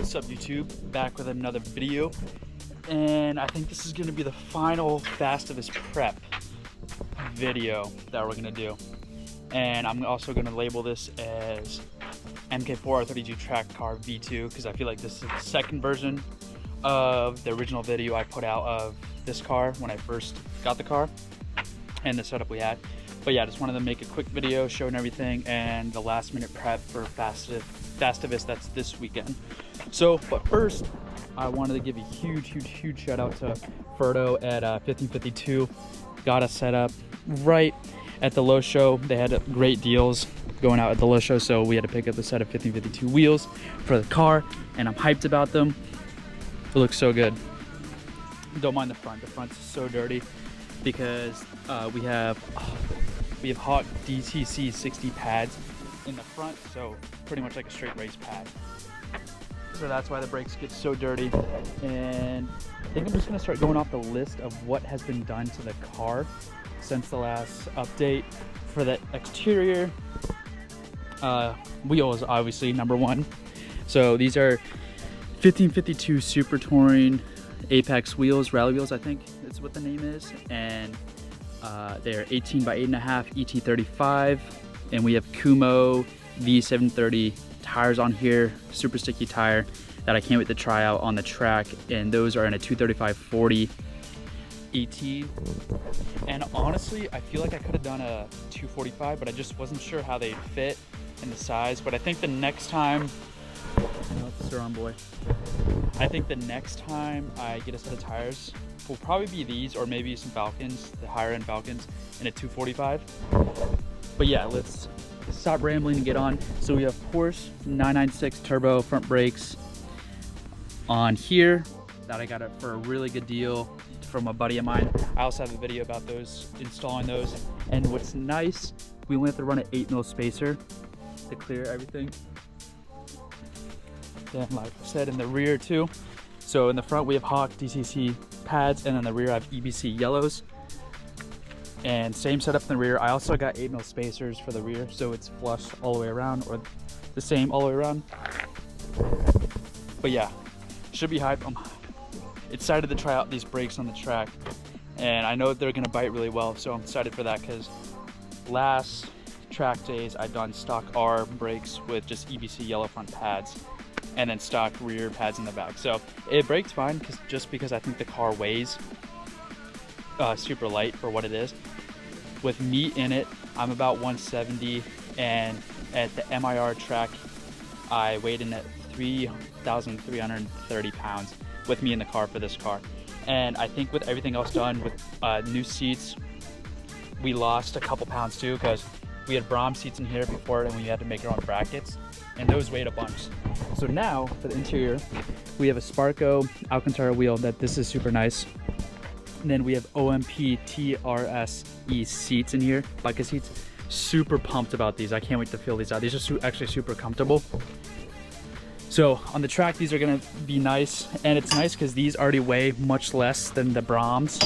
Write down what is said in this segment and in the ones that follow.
What's up, YouTube? Back with another video, and I think this is going to be the final Fastivus prep video that we're going to do. And I'm also going to label this as MK4 R32 track car V2 because I feel like this is the second version of the original video I put out of this car when I first got the car and the setup we had. But yeah, just wanted to make a quick video showing everything and the last minute prep for Fastivus that's this weekend. So, but first, I wanted to give a huge shout out to Ferdo at 1552. Got us set up right at the Low Show. They had great deals going out at the Low Show, so we had to pick up a set of 1552 wheels for the car, and I'm hyped about them. It looks so good. Don't mind the front. The front's so dirty because we have Hawk DTC 60 pads in the front, so pretty much like a straight race pad. So that's why the brakes get so dirty. And I think I'm just gonna start going off the list of what has been done to the car since the last update. For the exterior, wheels obviously number one. So these are 1552 Super Touring Apex wheels, rally wheels I think is what the name is, and they're 18 by 8.5 ET35, and we have Kumo V730 tires on here, super sticky tire that I can't wait to try out on the track, and those are in a 235/40 ET. And honestly, I feel like I could have done a 245, but I just wasn't sure how they'd fit and the size. But I think the next time, I think the next time I get a set of tires will probably be these, or maybe some Falcons, the higher end Falcons in a 245. But yeah, let's stop rambling and get on. So we have Porsche 996 turbo front brakes on here that I got it for a really good deal from a buddy of mine. I also have a video about those, installing those. And what's nice, we only have to run an 8mm spacer to clear everything. Then, like I said, in the rear too. So in the front we have Hawk DCC pads, and in the rear I have EBC yellows. And same setup in the rear. I also got 8mm spacers for the rear, so it's flush all the way around, or the same all the way around. But yeah, should be hype. I'm excited to try out these brakes on the track, and I know they're gonna bite really well, so I'm excited for that because last track days I've done stock R brakes with just EBC yellow front pads and then stock rear pads in the back. So it brakes fine just because I think the car weighs super light for what it is. With me in it, I'm about 170, and at the MIR track I weighed in at 3,330 pounds with me in the car for this car. And I think with everything else done, with new seats, we lost a couple pounds too, because we had Brahms seats in here before and we had to make our own brackets, and those weighed a bunch. So now for the interior, we have a Sparco Alcantara wheel this is super nice. And then we have OMP TRSE seats in here, bucket seats. Super pumped about these. I can't wait to feel these out. These are actually super comfortable. So on the track, these are gonna be nice. And it's nice because these already weigh much less than the Brahms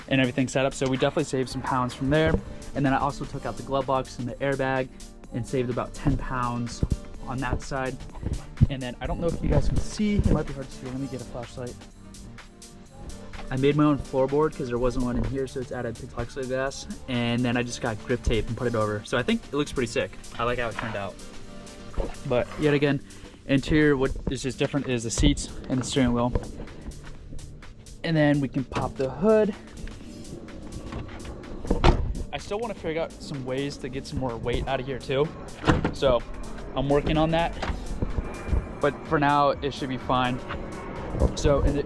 and everything set up. So we definitely saved some pounds from there. And then I also took out the glove box and the airbag and saved about 10 pounds on that side. And then I don't know if you guys can see, it might be hard to see. Let me get a flashlight. I made my own floorboard because there wasn't one in here, so it's added plexiglass, and then I just got grip tape and put it over. So I think it looks pretty sick. I like how it turned out. But yet again, interior, what is just different is the seats and the steering wheel. And then we can pop the hood. I still want to figure out some ways to get some more weight out of here too. So I'm working on that. But for now, it should be fine. So in the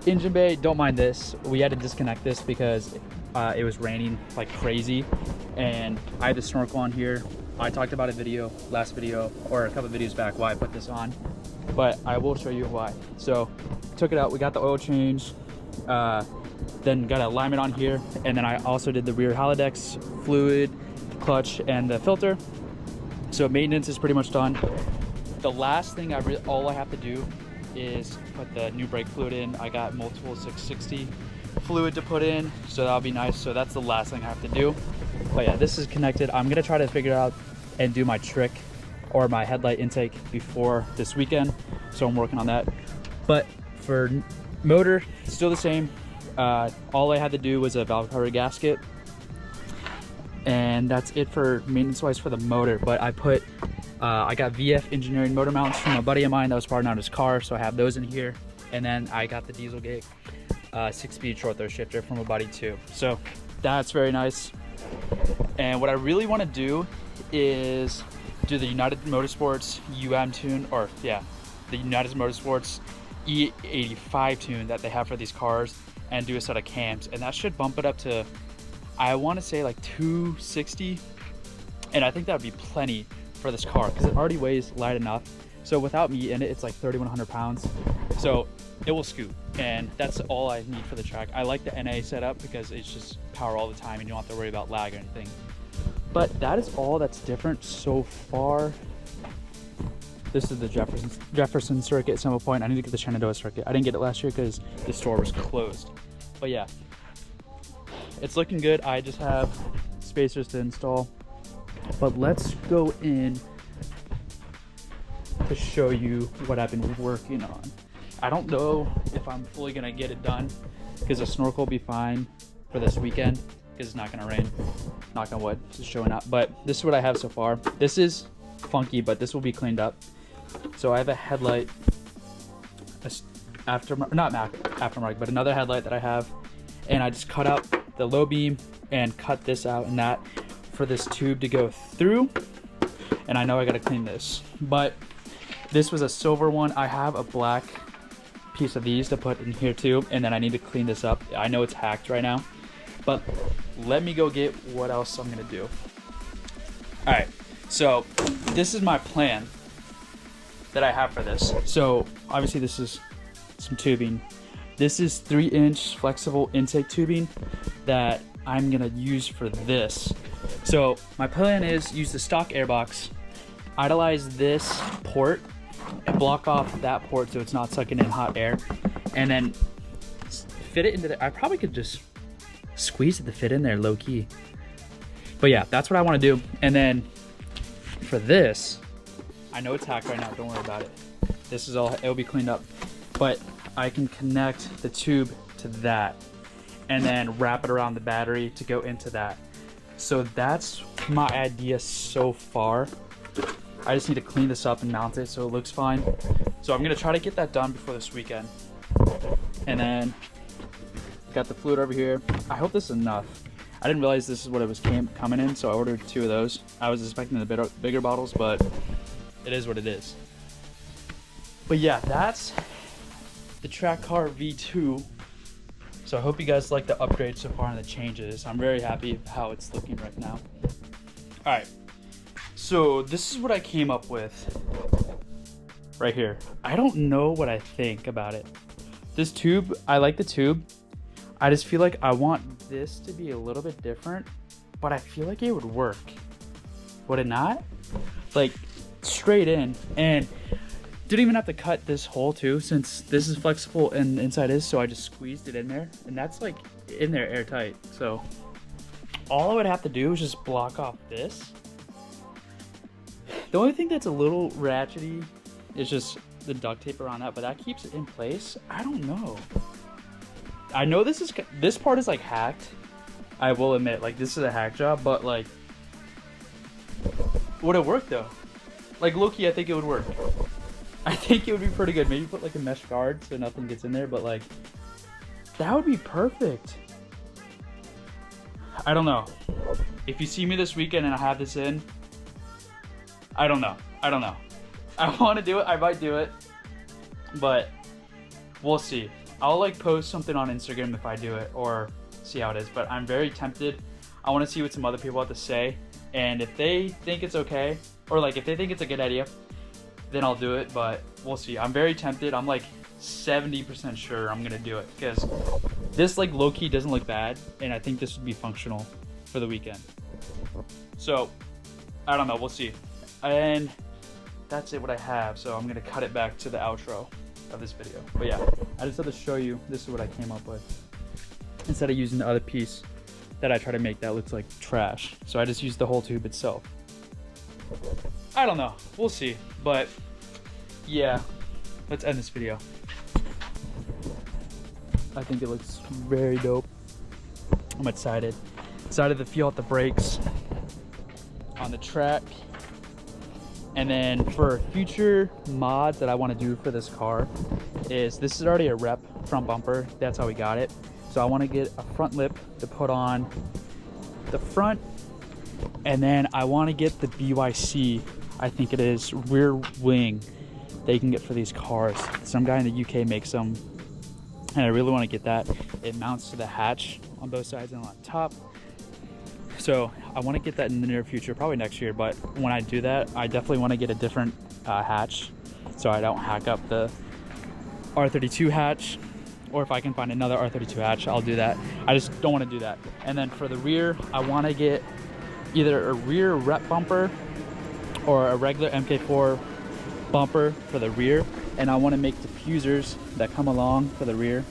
engine bay, don't mind this. We had to disconnect this because it was raining like crazy, and I had the snorkel on here. I talked about last video or a couple of videos back why I put this on, but I will show you why. So took it out, we got the oil change, then got an alignment on here, and then I also did the rear halodex fluid, clutch, and the filter. So maintenance is pretty much done. The last thing all I have to do is put the new brake fluid in. I got multiple 660 fluid to put in, so that'll be nice. So that's the last thing I have to do. But yeah, this is connected. I'm gonna try to figure out and do my trick or my headlight intake before this weekend, so I'm working on that. But for motor, still the same. All I had to do was a valve cover gasket, and that's it for maintenance wise for the motor. But I put I got VF engineering motor mounts from a buddy of mine that was parting out his car, so I have those in here. And then I got the Dieselgate 6-speed short throw shifter from a buddy too, so that's very nice. And what I really want to do is do the United Motorsports tune, or yeah, the United Motorsports E85 tune that they have for these cars, and do a set of cams, and that should bump it up to, I want to say, like 260, and I think that would be plenty for this car because it already weighs light enough. So without me in it, it's like 3,100 pounds, so it will scoot, and that's all I need for the track. I like the NA setup because it's just power all the time and you don't have to worry about lag or anything. But that is all that's different so far. This is the Jefferson circuit at some point. I need to get the Shenandoah circuit. I didn't get it last year because the store was closed. But yeah, it's looking good. I just have spacers to install. But let's go in to show you what I've been working on. I don't know if I'm fully gonna get it done because the snorkel will be fine for this weekend because it's not gonna rain. Knock on wood, it's showing up. But this is what I have so far. This is funky, but this will be cleaned up. So I have a headlight, not aftermarket, but another headlight that I have, and I just cut out the low beam and cut this out and that for this tube to go through. And I know I gotta clean this, but this was a silver one. I have a black piece of these to put in here too, and then I need to clean this up. I know it's hacked right now, but let me go get what else I'm gonna do. All right, so this is my plan that I have for this. So obviously this is some tubing. This is 3-inch flexible intake tubing that I'm gonna use for this. So my plan is use the stock airbox, idolize this port, and block off that port so it's not sucking in hot air, and then fit it into the, I probably could just squeeze it to fit in there low key. But yeah, that's what I want to do. And then for this, I know it's hacked right now, don't worry about it. This is all, it'll be cleaned up. But I can connect the tube to that and then wrap it around the battery to go into that. So that's my idea so far. I just need to clean this up and mount it so it looks fine. So I'm gonna try to get that done before this weekend. And then got the fluid over here. I hope this is enough. I didn't realize this is what it was coming in, so I ordered 2 of those. I was expecting the bigger bottles, but it is what it is. But yeah, that's the Track Car V2. So I hope you guys like the upgrade so far and the changes. I'm very happy with how it's looking right now. All right, so this is what I came up with right here. I don't know what I think about it. This tube, I like the tube. I just feel like I want this to be a little bit different, but I feel like it would work. Would it not? Like straight in, and didn't even have to cut this hole too, since this is flexible and the inside is, so I just squeezed it in there, and that's like in there airtight. So all I would have to do is just block off this. The only thing that's a little ratchety is just the duct tape around that, but that keeps it in place. I don't know. I know this part is like hacked. I will admit, like this is a hack job, but like, would it work though? Like low-key, I think it would work. I think it would be pretty good. Maybe put like a mesh guard so nothing gets in there, but like, that would be perfect. I don't know. If you see me this weekend and I have this in, I don't know. I want to do it. I might do it, but we'll see. I'll like post something on Instagram if I do it or see how it is, but I'm very tempted. I want to see what some other people have to say, and if they think it's okay, or like if they think it's a good idea, then I'll do it, but we'll see. I'm very tempted. I'm like 70% sure I'm gonna do it because this like low-key doesn't look bad, and I think this would be functional for the weekend. So I don't know, we'll see. And that's it what I have, so I'm gonna cut it back to the outro of this video. But yeah, I just had to show you this is what I came up with instead of using the other piece that I try to make that looks like trash. So I just used the whole tube itself. I don't know, we'll see. But yeah, let's end this video. I think it looks very dope. I'm excited to feel out the brakes on the track. And then for future mods that I want to do for this car is, this is already a rep front bumper, that's how we got it. So I want to get a front lip to put on the front, and then I want to get the BYC, I think it is, rear wing that you can get for these cars. Some guy in the UK makes them, and I really want to get that. It mounts to the hatch on both sides and on top. So I want to get that in the near future, probably next year. But when I do that, I definitely want to get a different hatch, so I don't hack up the R32 hatch. Or if I can find another R32 hatch, I'll do that. I just don't want to do that. And then for the rear, I want to get either a rear rep bumper or a regular MK4 bumper for the rear. And I want to make diffusers that come along for the rear.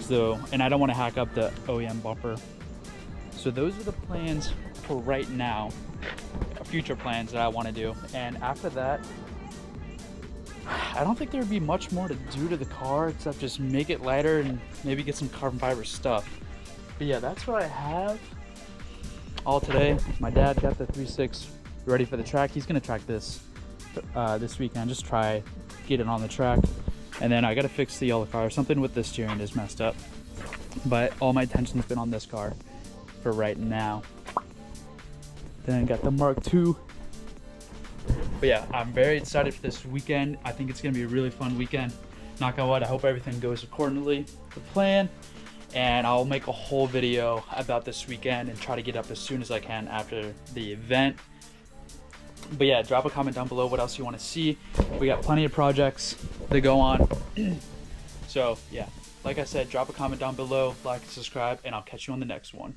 So, and I don't want to hack up the OEM bumper. So those are the plans for right now, future plans that I want to do. And after that, I don't think there would be much more to do to the car except just make it lighter and maybe get some carbon fiber stuff. But yeah, that's what I have all today. My dad got the 3.6 ready for the track. He's gonna track this this weekend, just try get it on the track. And then I gotta fix the yellow car. Something with the steering is messed up. But all my attention's been on this car for right now. Then I got the Mark II. But yeah, I'm very excited for this weekend. I think it's gonna be a really fun weekend. Knock on wood, I hope everything goes accordingly to plan. And I'll make a whole video about this weekend and try to get up as soon as I can after the event. But yeah, drop a comment down below what else you want to see. We got plenty of projects to go on. So yeah, like I said, drop a comment down below, like and subscribe, and I'll catch you on the next one.